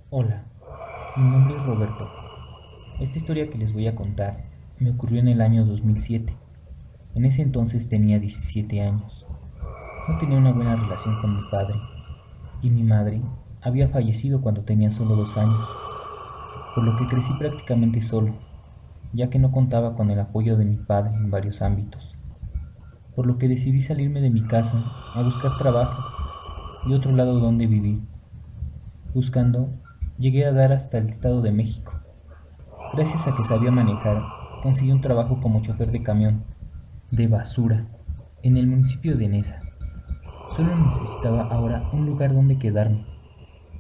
Hola, mi nombre es Roberto. Esta historia que les voy a contar me ocurrió en el año 2007. En ese entonces tenía 17 años. No tenía una buena relación con mi padre y mi madre había fallecido cuando tenía solo 2 años, por lo que crecí prácticamente solo, ya que no contaba con el apoyo de mi padre en varios ámbitos, por lo que decidí salirme de mi casa a buscar trabajo y otro lado donde vivir. Buscando, llegué a dar hasta el Estado de México. Gracias a que sabía manejar, conseguí un trabajo como chofer de camión de basura en el municipio de Nesa. Solo necesitaba ahora un lugar donde quedarme,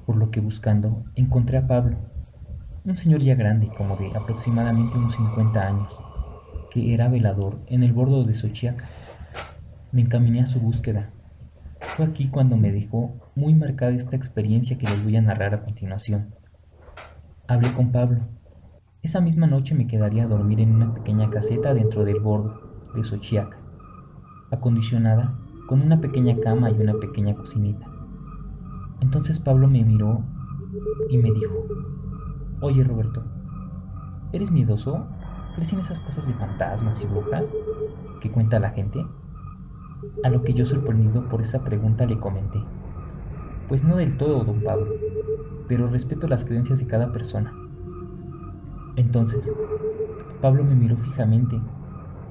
por lo que buscando encontré a Pablo, un señor ya grande, como de aproximadamente unos 50 años, que era velador en el bordo de Xochiaca. Me encaminé a su búsqueda. Fue aquí cuando me dejó muy marcada esta experiencia que les voy a narrar a continuación. Hablé con Pablo. Esa misma noche me quedaría a dormir en una pequeña caseta dentro del bordo de Xochiaca, acondicionada con una pequeña cama y una pequeña cocinita. Entonces Pablo me miró y me dijo: Oye Roberto, ¿eres miedoso? ¿Crees en esas cosas de fantasmas y brujas que cuenta la gente? A lo que yo, sorprendido por esa pregunta, le comenté: Pues no del todo, don Pablo, pero respeto las creencias de cada persona. Entonces Pablo me miró fijamente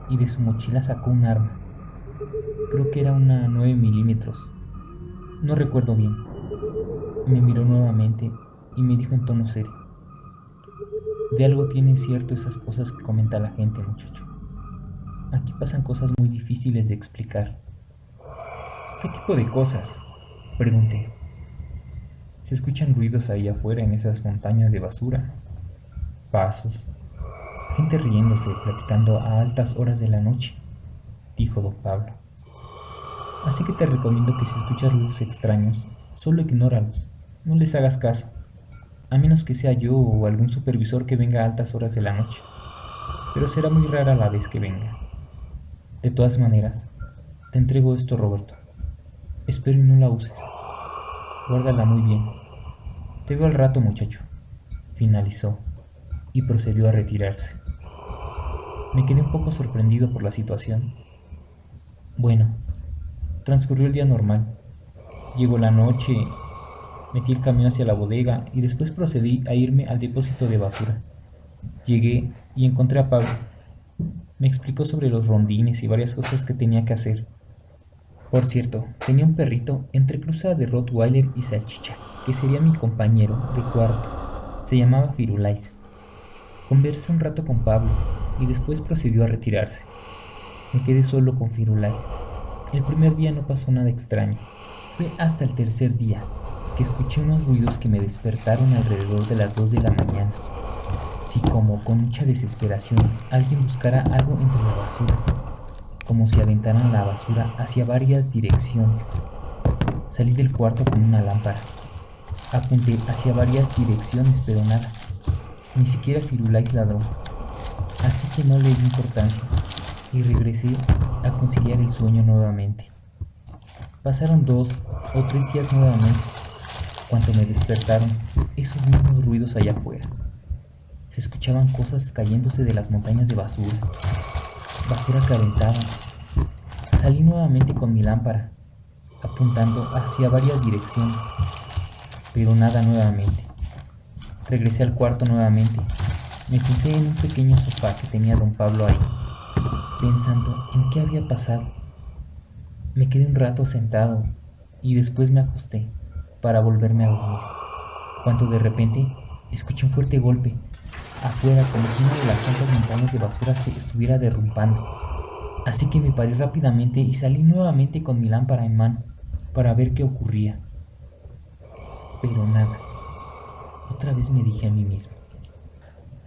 y de su mochila sacó un arma. Creo que era una 9 milímetros. No recuerdo bien. Me miró nuevamente y me dijo en tono serio: De algo tiene cierto esas cosas que comenta la gente, muchacho. Aquí pasan cosas muy difíciles de explicar. ¿Qué tipo de cosas? Pregunté. Se escuchan ruidos ahí afuera en esas montañas de basura. Pasos. Gente riéndose, platicando a altas horas de la noche, dijo don Pablo. Así que te recomiendo que si escuchas ruidos extraños, solo ignóralos. No les hagas caso, a menos que sea yo o algún supervisor que venga a altas horas de la noche. Pero será muy rara la vez que venga. De todas maneras, te entrego esto, Roberto. Espero y no la uses. Guárdala muy bien. Te veo al rato, muchacho. Finalizó y procedió a retirarse. Me quedé un poco sorprendido por la situación. Bueno, transcurrió el día normal. Llegó la noche, metí el camión hacia la bodega y después procedí a irme al depósito de basura. Llegué y encontré a Pablo. Me explicó sobre los rondines y varias cosas que tenía que hacer. Por cierto, tenía un perrito entre cruza de Rottweiler y Salchicha, que sería mi compañero de cuarto. Se llamaba Firulais. Conversé un rato con Pablo y después procedió a retirarse. Me quedé solo con Firulais. El primer día no pasó nada extraño. Fue hasta el tercer día que escuché unos ruidos que me despertaron alrededor de las 2 de la mañana. Sí, como con mucha desesperación alguien buscara algo entre la basura, como si aventaran la basura hacia varias direcciones. Salí del cuarto con una lámpara. Apunté hacia varias direcciones, pero nada. Ni siquiera Firulais ladró. Así que no le di importancia y regresé a conciliar el sueño nuevamente. Pasaron 2 o 3 días nuevamente, cuando me despertaron esos mismos ruidos allá afuera. Se escuchaban cosas cayéndose de las montañas de basura, basura que aventaban. Salí nuevamente con mi lámpara, apuntando hacia varias direcciones, pero nada nuevamente. Regresé al cuarto nuevamente. Me senté en un pequeño sofá que tenía don Pablo ahí, pensando en qué había pasado. Me quedé un rato sentado y después me acosté para volverme a dormir, cuando de repente escuché un fuerte golpe afuera, como si una de las tantas montañas de basura se estuviera derrumbando. Así que me paré rápidamente y salí nuevamente con mi lámpara en mano para ver qué ocurría. Pero nada. Otra vez me dije a mí mismo: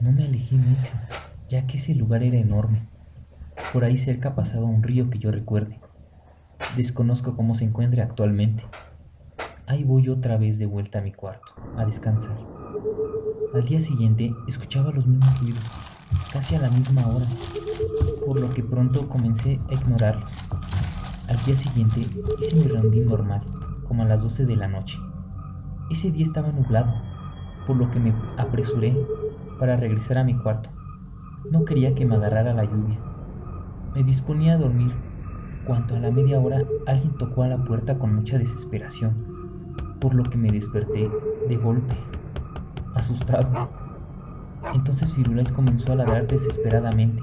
no me alejé mucho, ya que ese lugar era enorme. Por ahí cerca pasaba un río que yo recuerde. Desconozco cómo se encuentre actualmente. Ahí voy otra vez de vuelta a mi cuarto, a descansar. Al día siguiente escuchaba los mismos ruidos, casi a la misma hora, por lo que pronto comencé a ignorarlos. Al día siguiente hice mi rondín normal, como a las 12 de la noche. Ese día estaba nublado, por lo que me apresuré para regresar a mi cuarto. No quería que me agarrara la lluvia. Me disponía a dormir cuando a la media hora alguien tocó a la puerta con mucha desesperación, por lo que me desperté de golpe, asustado. Entonces Firulais comenzó a ladrar desesperadamente.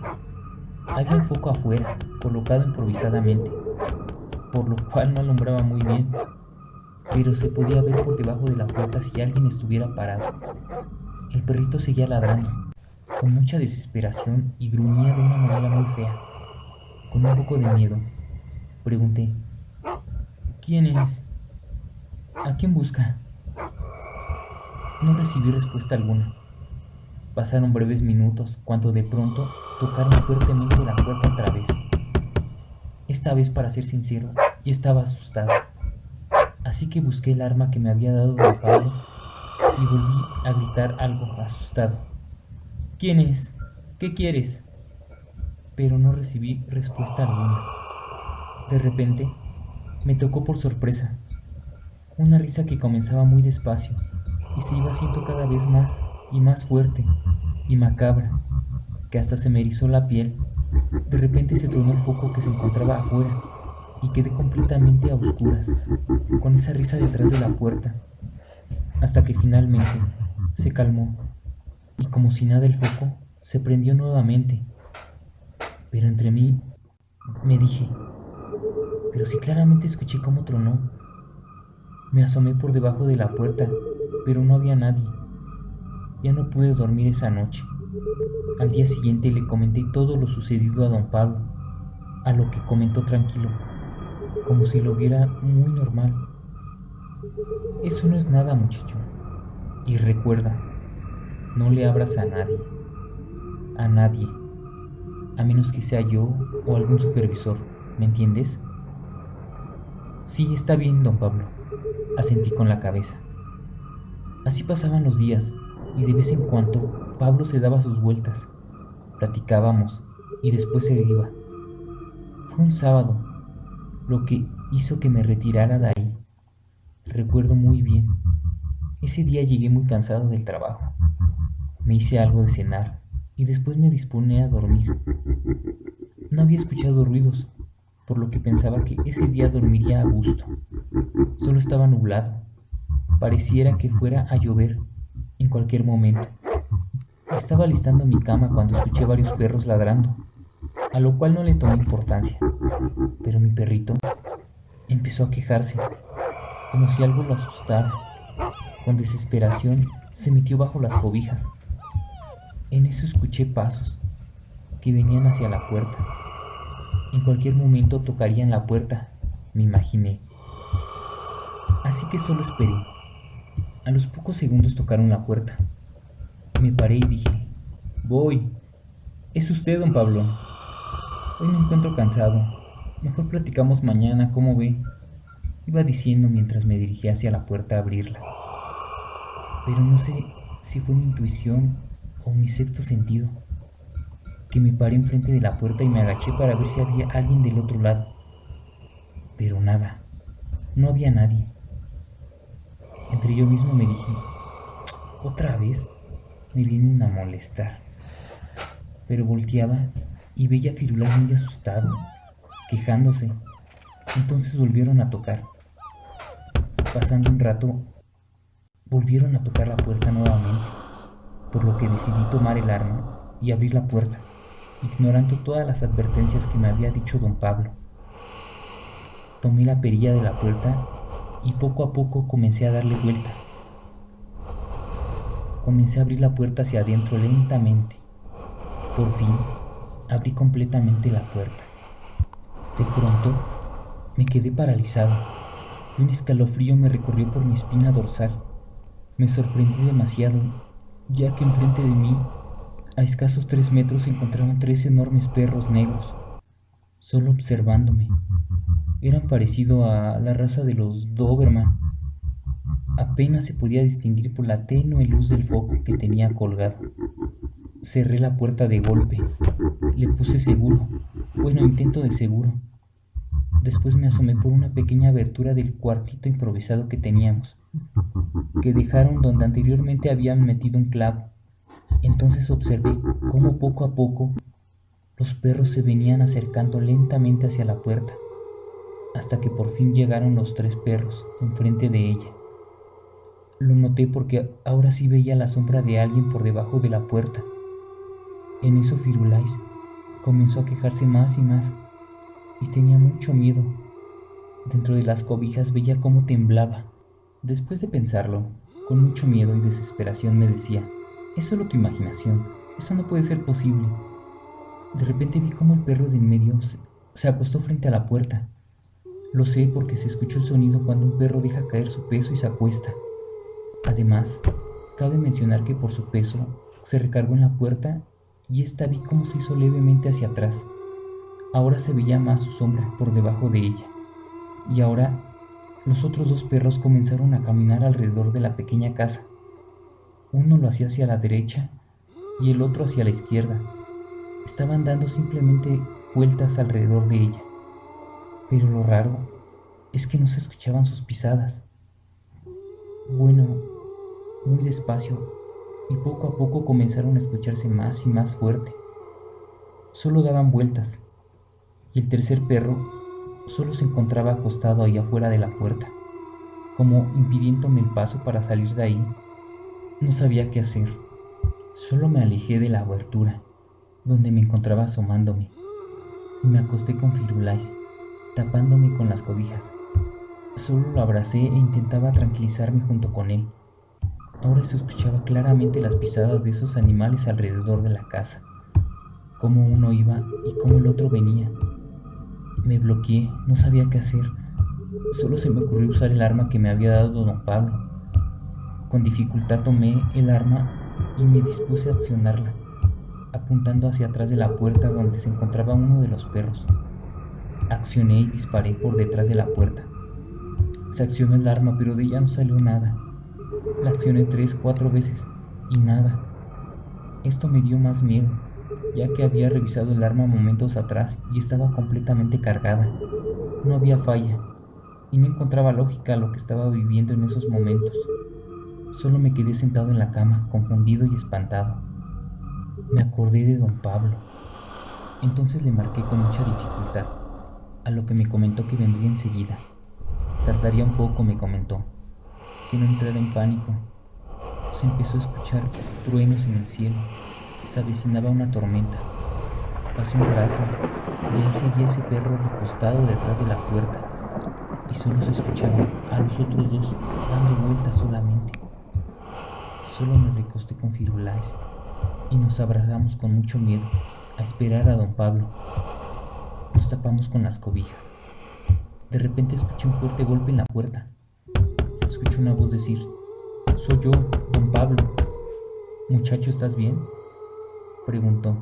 Había un foco afuera, colocado improvisadamente, por lo cual no alumbraba muy bien, pero se podía ver por debajo de la puerta si alguien estuviera parado. El perrito seguía ladrando, con mucha desesperación y gruñía de una manera muy fea. Con un poco de miedo, pregunté: ¿quién es? ¿A quién busca? No recibí respuesta alguna. Pasaron breves minutos cuando de pronto tocaron fuertemente la puerta otra vez. Esta vez, para ser sincero, ya estaba asustado, así que busqué el arma que me había dado don Pablo y volví a gritar algo asustado: ¿quién es? ¿Qué quieres? Pero no recibí respuesta alguna. De repente, me tocó por sorpresa una risa que comenzaba muy despacio y se iba haciendo cada vez más y más fuerte y macabra, que hasta se me erizó la piel. De repente se tronó el foco que se encontraba afuera y quedé completamente a oscuras, con esa risa detrás de la puerta, hasta que finalmente se calmó y, como si nada, el foco se prendió nuevamente. Pero entre mí me dije: pero si claramente escuché cómo tronó. Me asomé por debajo de la puerta, pero no había nadie. Ya no pude dormir esa noche. Al día siguiente le comenté todo lo sucedido a don Pablo, a lo que comentó tranquilo, como si lo viera muy normal: eso no es nada, muchacho. Y recuerda, no le abras a nadie, a menos que sea yo o algún supervisor, ¿me entiendes? Sí, está bien, don Pablo, asentí con la cabeza. Así pasaban los días, y de vez en cuando Pablo se daba sus vueltas. Platicábamos, y después se iba. Fue un sábado, lo que hizo que me retirara de ahí. Recuerdo muy bien. Ese día llegué muy cansado del trabajo. Me hice algo de cenar, y después me disponé a dormir. No había escuchado ruidos, por lo que pensaba que ese día dormiría a gusto. Solo estaba nublado. Pareciera que fuera a llover en cualquier momento. Estaba listando mi cama cuando escuché varios perros ladrando, a lo cual no le tomé importancia. Pero mi perrito empezó a quejarse, como si algo lo asustara. Con desesperación se metió bajo las cobijas. En eso escuché pasos que venían hacia la puerta. En cualquier momento tocarían la puerta, me imaginé. Así que solo esperé. A los pocos segundos tocaron la puerta. Me paré y dije: voy. ¿Es usted, don Pablo? Hoy me encuentro cansado. Mejor platicamos mañana, ¿cómo ve? Iba diciendo mientras me dirigía hacia la puerta a abrirla. Pero no sé si fue mi intuición o mi sexto sentido, que me paré enfrente de la puerta y me agaché para ver si había alguien del otro lado. Pero nada, no había nadie. Entre yo mismo me dije: otra vez me vienen a molestar. Pero volteaba y veía a Firulais muy asustado, quejándose. Entonces volvieron a tocar. Pasando un rato, volvieron a tocar la puerta nuevamente, por lo que decidí tomar el arma y abrir la puerta, ignorando todas las advertencias que me había dicho don Pablo. Tomé la perilla de la puerta y poco a poco comencé a darle vuelta. Comencé a abrir la puerta hacia adentro lentamente. Por fin, abrí completamente la puerta. De pronto, me quedé paralizado y un escalofrío me recorrió por mi espina dorsal. Me sorprendí demasiado, ya que enfrente de mí, a escasos 3 metros, se encontraban 3 enormes perros negros, solo observándome. Eran parecidos a la raza de los Doberman. Apenas se podía distinguir por la tenue luz del foco que tenía colgado. Cerré la puerta de golpe. Le puse seguro. Bueno, intento de seguro. Después me asomé por una pequeña abertura del cuartito improvisado que teníamos. que dejaron donde anteriormente habían metido un clavo. Entonces observé cómo poco a poco los perros se venían acercando lentamente hacia la puerta, hasta que por fin llegaron los 3 perros enfrente de ella. Lo noté porque ahora sí veía la sombra de alguien por debajo de la puerta. En eso Firulais comenzó a quejarse más y más, y tenía mucho miedo. Dentro de las cobijas veía cómo temblaba. Después de pensarlo, con mucho miedo y desesperación me decía: es solo tu imaginación, eso no puede ser posible. De repente vi cómo el perro de en medio se acostó frente a la puerta. Lo sé porque se escuchó el sonido cuando un perro deja caer su peso y se acuesta. Además, cabe mencionar que por su peso se recargó en la puerta y esta vi cómo se hizo levemente hacia atrás. Ahora se veía más su sombra por debajo de ella. Y ahora los otros 2 perros comenzaron a caminar alrededor de la pequeña casa. Uno lo hacía hacia la derecha y el otro hacia la izquierda. Estaban dando simplemente vueltas alrededor de ella. Pero lo raro es que no se escuchaban sus pisadas. Bueno, muy despacio, y poco a poco comenzaron a escucharse más y más fuerte. Solo daban vueltas, y el 3er perro solo se encontraba acostado ahí afuera de la puerta, como impidiéndome el paso para salir de ahí. No sabía qué hacer. Solo me alejé de la abertura, donde me encontraba asomándome, y me acosté con Firulais, tapándome con las cobijas. Solo lo abracé e intentaba tranquilizarme junto con él. Ahora se escuchaba claramente las pisadas de esos animales alrededor de la casa, cómo uno iba y cómo el otro venía. Me bloqueé, no sabía qué hacer. Solo se me ocurrió usar el arma que me había dado don Pablo. Con dificultad tomé el arma y me dispuse a accionarla, apuntando hacia atrás de la puerta donde se encontraba uno de los perros. Accioné y disparé por detrás de la puerta. Se accionó el arma, pero de ella no salió nada. La accioné 3, 4 veces y nada. Esto me dio más miedo, ya que había revisado el arma momentos atrás y estaba completamente cargada. No había falla y no encontraba lógica a lo que estaba viviendo en esos momentos. Solo me quedé sentado en la cama, confundido y espantado. Me acordé de don Pablo. Entonces le marqué con mucha dificultad, a lo que me comentó que vendría enseguida. Tardaría un poco, me comentó, que no entrara en pánico. Se empezó a escuchar truenos en el cielo. Se avecinaba una tormenta. Pasó un rato y ahí seguía ese perro recostado detrás de la puerta, y solo se escuchaba a los otros 2 dando vueltas solamente. Solo me recosté con Firulais y nos abrazamos con mucho miedo a esperar a don Pablo. Nos tapamos con las cobijas. De repente escuché un fuerte golpe en la puerta. Escuché una voz decir: soy yo, don Pablo. Muchacho, ¿estás bien?, preguntó.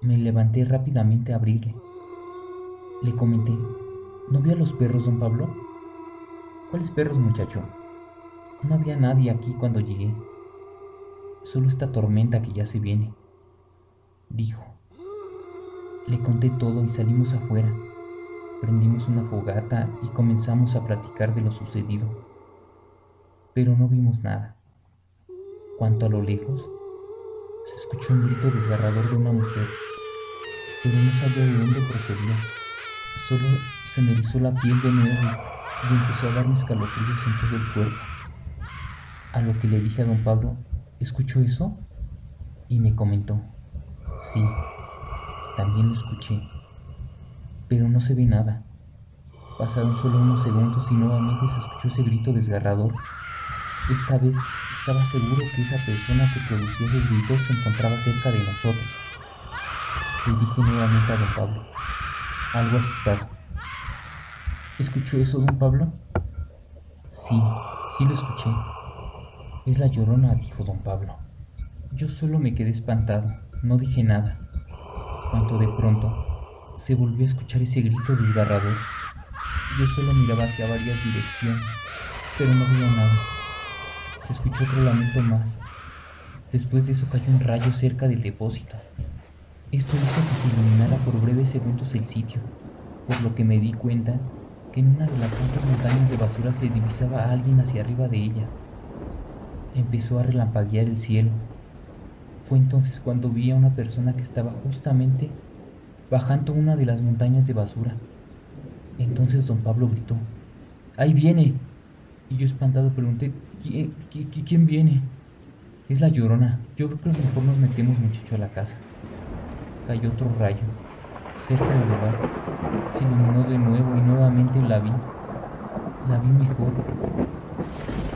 Me levanté rápidamente a abrirle. Le comenté: ¿no vio a los perros, don Pablo? ¿Cuáles perros, muchacho? No había nadie aquí cuando llegué. Solo esta tormenta que ya se viene, dijo. Le conté todo y salimos afuera. Prendimos una fogata y comenzamos a platicar de lo sucedido. Pero no vimos nada. Cuanto a lo lejos, se escuchó un grito desgarrador de una mujer, pero no sabía de dónde procedía. Solo se me erizó la piel de nuevo y empezó a darme escalofríos en todo el cuerpo. A lo que le dije a don Pablo: ¿escuchó eso? Y me comentó: sí, también lo escuché, pero no se ve nada. Pasaron solo unos segundos y nuevamente se escuchó ese grito desgarrador. Esta vez estaba seguro que esa persona que producía esos gritos se encontraba cerca de nosotros. Le dije nuevamente a don Pablo, algo asustado: ¿escuchó eso, don Pablo? Sí, sí lo escuché. Es la Llorona, dijo don Pablo. Yo solo me quedé espantado, no dije nada. Cuando de pronto se volvió a escuchar ese grito desgarrador. Yo solo miraba hacia varias direcciones, pero no veía nada. Se escuchó otro lamento más. Después de eso cayó un rayo cerca del depósito. Esto hizo que se iluminara por breves segundos el sitio, por lo que me di cuenta que en una de las tantas montañas de basura se divisaba a alguien hacia arriba de ellas. Empezó a relampaguear el cielo. Fue entonces cuando vi a una persona que estaba justamente bajando una de las montañas de basura. Entonces don Pablo gritó: ¡Ahí viene! Y yo espantado pregunté: ¿Quién viene? Es la Llorona. Yo creo que mejor nos metemos, muchacho, a la casa. Cayó otro rayo. Cerca del hogar se iluminó de nuevo y nuevamente la vi. La vi mejor.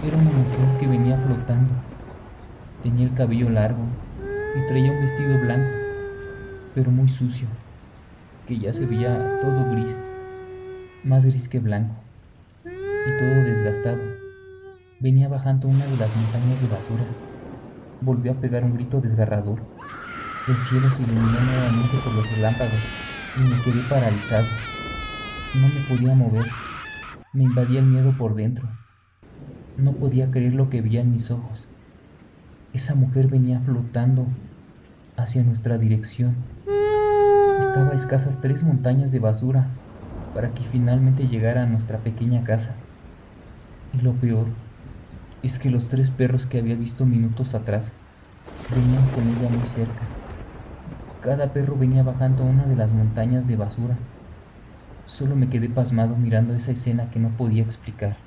Era una mujer que venía flotando. Tenía el cabello largo y traía un vestido blanco, pero muy sucio, que ya se veía todo gris, más gris que blanco, y todo desgastado. Venía bajando una de las montañas de basura. Volvió a pegar un grito desgarrador. El cielo se iluminó nuevamente por los relámpagos y me quedé paralizado. No me podía mover. Me invadía el miedo por dentro. No podía creer lo que veía en mis ojos. Esa mujer venía flotando hacia nuestra dirección. Estaba a escasas 3 montañas de basura para que finalmente llegara a nuestra pequeña casa. Y lo peor es que los 3 perros que había visto minutos atrás venían con ella muy cerca. Cada perro venía bajando una de las montañas de basura. Solo me quedé pasmado mirando esa escena que no podía explicar.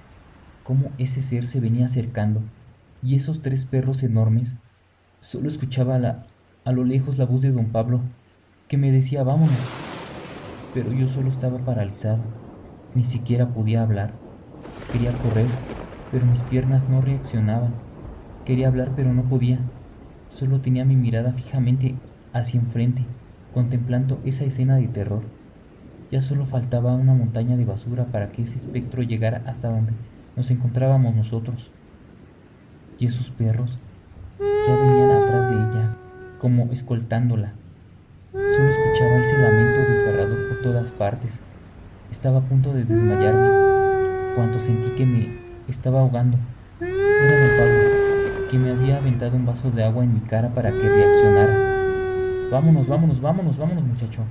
Cómo ese ser se venía acercando, y esos 3 perros enormes. Solo escuchaba a lo lejos la voz de don Pablo, que me decía: vámonos. Pero yo solo estaba paralizado. Ni siquiera podía hablar. Quería correr, pero mis piernas no reaccionaban. Quería hablar, pero no podía. Solo tenía mi mirada fijamente hacia enfrente, contemplando esa escena de terror. Ya solo faltaba una montaña de basura para que ese espectro llegara hasta donde nos encontrábamos nosotros. Y esos perros ya venían atrás de ella, como escoltándola. Solo escuchaba ese lamento desgarrador por todas partes. Estaba a punto de desmayarme cuando sentí que me estaba ahogando. Era don Pablo, que me había aventado un vaso de agua en mi cara para que reaccionara. Vámonos, vámonos, vámonos, vámonos, muchacho,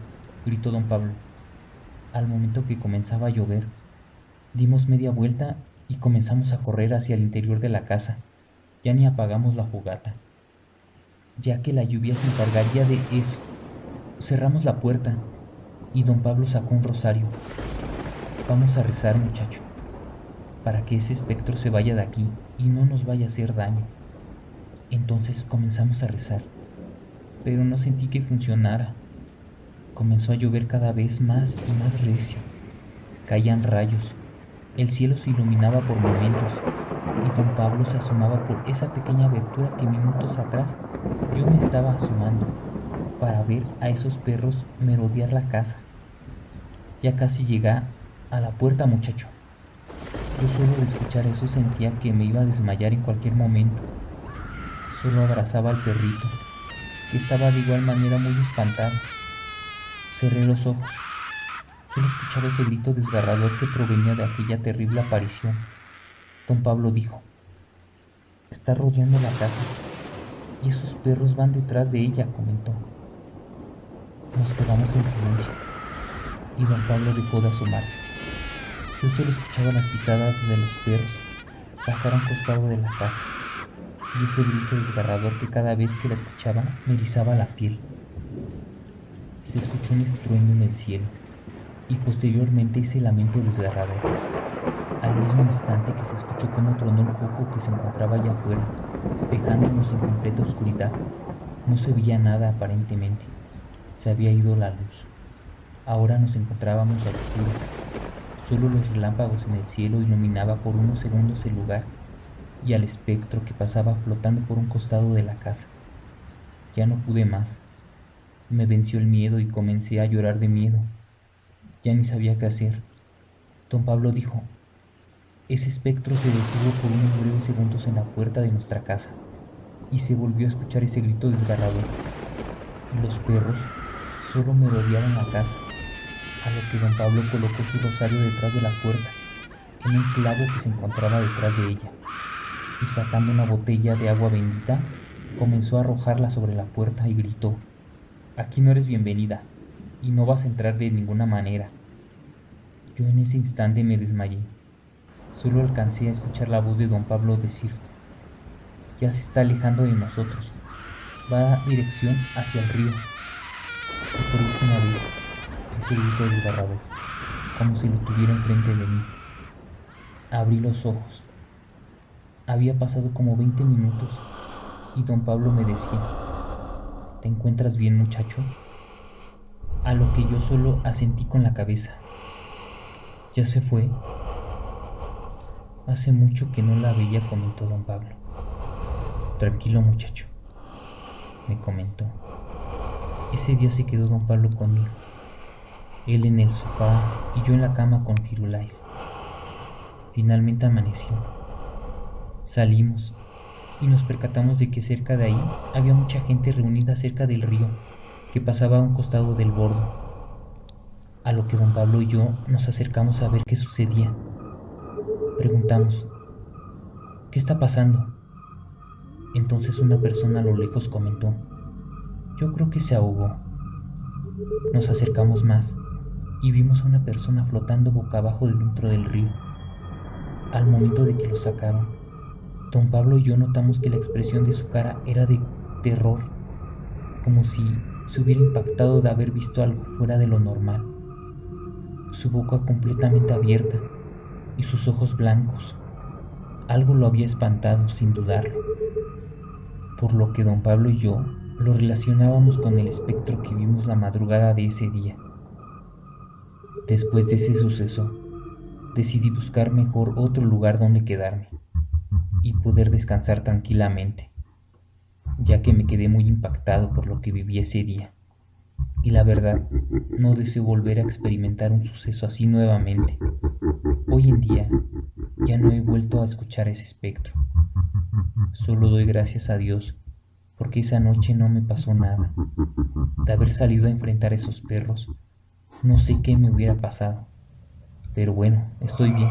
gritó don Pablo. Al momento que comenzaba a llover, dimos media vuelta y comenzamos a correr hacia el interior de la casa. Ya ni apagamos la fogata, ya que la lluvia se encargaría de eso. Cerramos la puerta y don Pablo sacó un rosario. Vamos a rezar, muchacho, para que ese espectro se vaya de aquí y no nos vaya a hacer daño. Entonces comenzamos a rezar, pero no sentí que funcionara. Comenzó a llover cada vez más y más recio. Caían rayos. El cielo se iluminaba por momentos y don Pablo se asomaba por esa pequeña abertura que minutos atrás yo me estaba asomando para ver a esos perros merodear la casa. Ya casi llegué a la puerta, muchacho. Yo solo de escuchar eso sentía que me iba a desmayar en cualquier momento. Solo abrazaba al perrito, que estaba de igual manera muy espantado. Cerré los ojos. Solo escuchaba ese grito desgarrador que provenía de aquella terrible aparición. Don Pablo dijo: está rodeando la casa y esos perros van detrás de ella, comentó. Nos quedamos en silencio y don Pablo dejó de asomarse. Yo solo escuchaba las pisadas de los perros pasar a un costado de la casa y ese grito desgarrador que cada vez que la escuchaba me erizaba la piel. Se escuchó un estruendo en el cielo y posteriormente ese lamento desgarrador. Al mismo instante que se escuchó cómo tronó el foco que se encontraba allá afuera, dejándonos en completa oscuridad. No se veía nada aparentemente. Se había ido la luz. Ahora nos encontrábamos a oscuras. Solo los relámpagos en el cielo iluminaba por unos segundos el lugar y al espectro que pasaba flotando por un costado de la casa. Ya no pude más. Me venció el miedo y comencé a llorar de miedo. Ya ni sabía qué hacer. Don Pablo dijo: ese espectro se detuvo por unos breves segundos en la puerta de nuestra casa y se volvió a escuchar ese grito desgarrador. Y los perros solo merodeaban la casa, a lo que don Pablo colocó su rosario detrás de la puerta, en un clavo que se encontraba detrás de ella, y sacando una botella de agua bendita, comenzó a arrojarla sobre la puerta y gritó: aquí no eres bienvenida, y no vas a entrar de ninguna manera. Yo en ese instante me desmayé. Solo alcancé a escuchar la voz de don Pablo decir: Ya se está alejando de nosotros. Va dirección hacia el río. Y por última vez, ese grito desgarrador, como si lo tuviera enfrente de mí. Abrí los ojos. Había pasado como 20 minutos y don Pablo me decía: ¿te encuentras bien, muchacho? A lo que yo solo asentí con la cabeza. Ya se fue. Hace mucho que no la veía, comentó don Pablo. Tranquilo, muchacho, me comentó. Ese día se quedó don Pablo conmigo. Él en el sofá y yo en la cama con Firulais. Finalmente amaneció. Salimos y nos percatamos de que cerca de ahí había mucha gente reunida cerca del río que pasaba a un costado del bordo. A lo que don Pablo y yo nos acercamos a ver qué sucedía. Preguntamos: ¿qué está pasando? Entonces una persona a lo lejos comentó: yo creo que se ahogó. Nos acercamos más y vimos a una persona flotando boca abajo dentro del río. Al momento de que lo sacaron, don Pablo y yo notamos que la expresión de su cara era de terror, como si se hubiera impactado de haber visto algo fuera de lo normal. Su boca completamente abierta y sus ojos blancos. Algo lo había espantado, sin dudarlo, por lo que don Pablo y yo lo relacionábamos con el espectro que vimos la madrugada de ese día. Después de ese suceso, decidí buscar mejor otro lugar donde quedarme y poder descansar tranquilamente, ya que me quedé muy impactado por lo que viví ese día. Y la verdad, no deseo volver a experimentar un suceso así nuevamente. Hoy en día, ya no he vuelto a escuchar ese espectro. Solo doy gracias a Dios porque esa noche no me pasó nada. De haber salido a enfrentar a esos perros, no sé qué me hubiera pasado. Pero bueno, estoy bien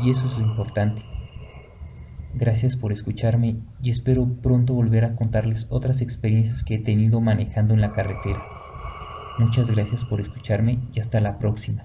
y eso es lo importante. Gracias por escucharme y espero pronto volver a contarles otras experiencias que he tenido manejando en la carretera. Muchas gracias por escucharme y hasta la próxima.